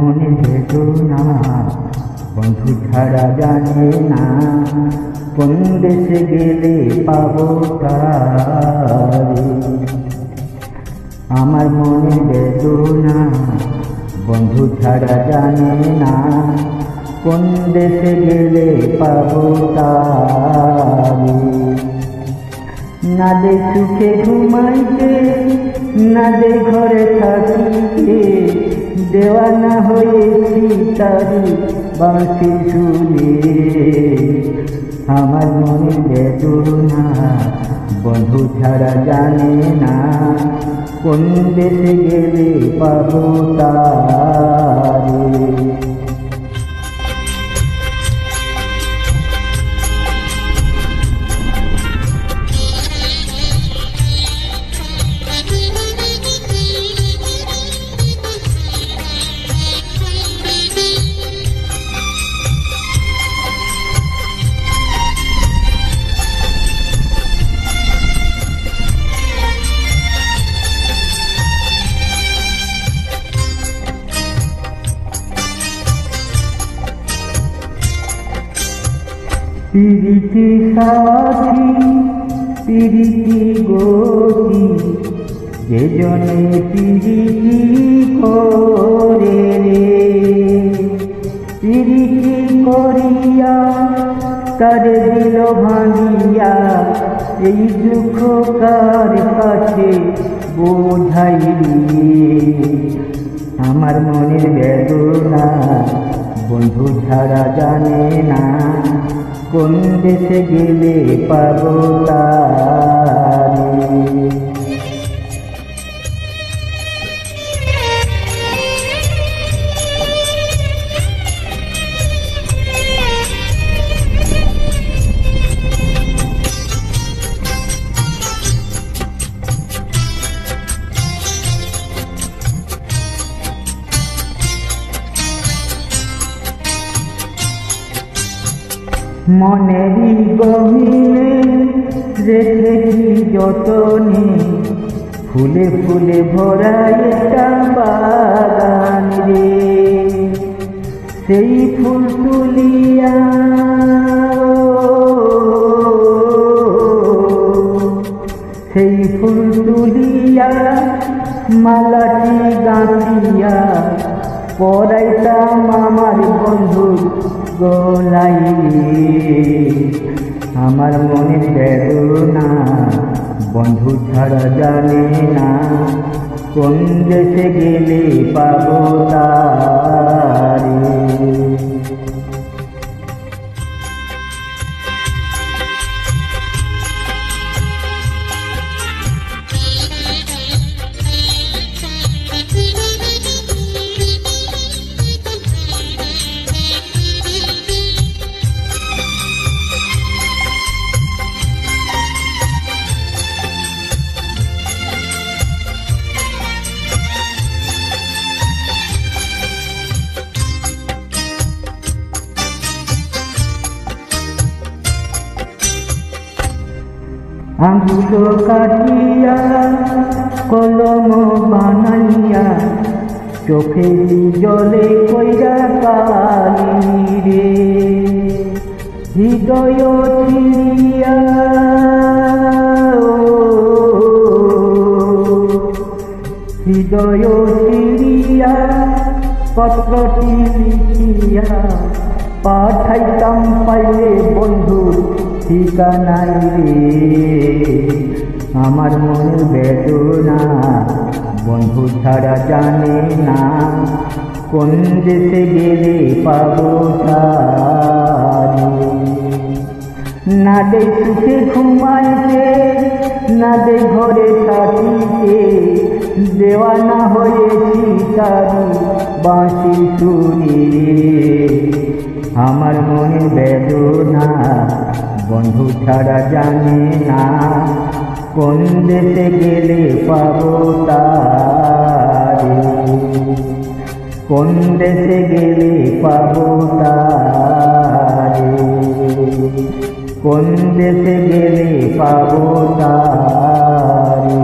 মনে বেদনা বন্ধু ছাড়া জানে না কোন দেশে গেলে পাবো তারে। আমার মনে বেদনা বন্ধু ছাড়া জানে না কোন দেশে গেলে পাবো তারে। না দে সুখে ঘুমাইতে না দে ঘরে থাকিতে দেওয়ানা হয়েছি তারি বাঁশি শুনে। আমার মনে বেদনা বন্ধু ছাড়া জানে না কোন দেশে গেলে পাবো তারে। পিরিতি সাথী পিরিতি গতি যে জনে পিরিতি করে রে। পিরিতি করিয়া তার দিল ভাঙিয়া এই দুঃখ কার কাছে বোঝাইলি। আমার মনের বেদনা বন্ধু ছাড়া জানে না কোন দেশে গেলে পাবো তারে। মনেরই গহিনে রেখেছি যতনে ফুলে ফুলে ভরা একটা বাগান রে। সেই ফুল তুলিয়া সেই ফুল তুলিয়া মালাটি গাঁথিয়া পরাইতাম আমার বন্ধুর গলাই। আমার মনে বেদনা বন্ধু ছাড়া জানে না কোন দেশে গেলে পাবো তারে। আঙ্গুল কাটিয়া কলম বানাইয়া চোখে জলে কইরা কালি রে। হৃদয় ছিড়িয়া হৃদয় ছিড়িয়া পত্রটি লিখিয়া পাঠাইতাম পাইলে বন্ধুর ঠিকানাই রে। আমার মনে বেদনা বন্ধু ছাড়া জানে না কোন দেশে গেলে পাবো তারে। না দে সুখে ঘুমাইতে না দে ঘরে থাকিতে দেওয়ানা হয়েছি তারি বাঁশি শুনে। আমার মনে বেদনা বন্ধু ছাড়া জানে না কোন দেশে গেলে পাবো তারে। কোন দেশে গেলে পাবো তারে। কোন দেশে গেলে পাবো তারে।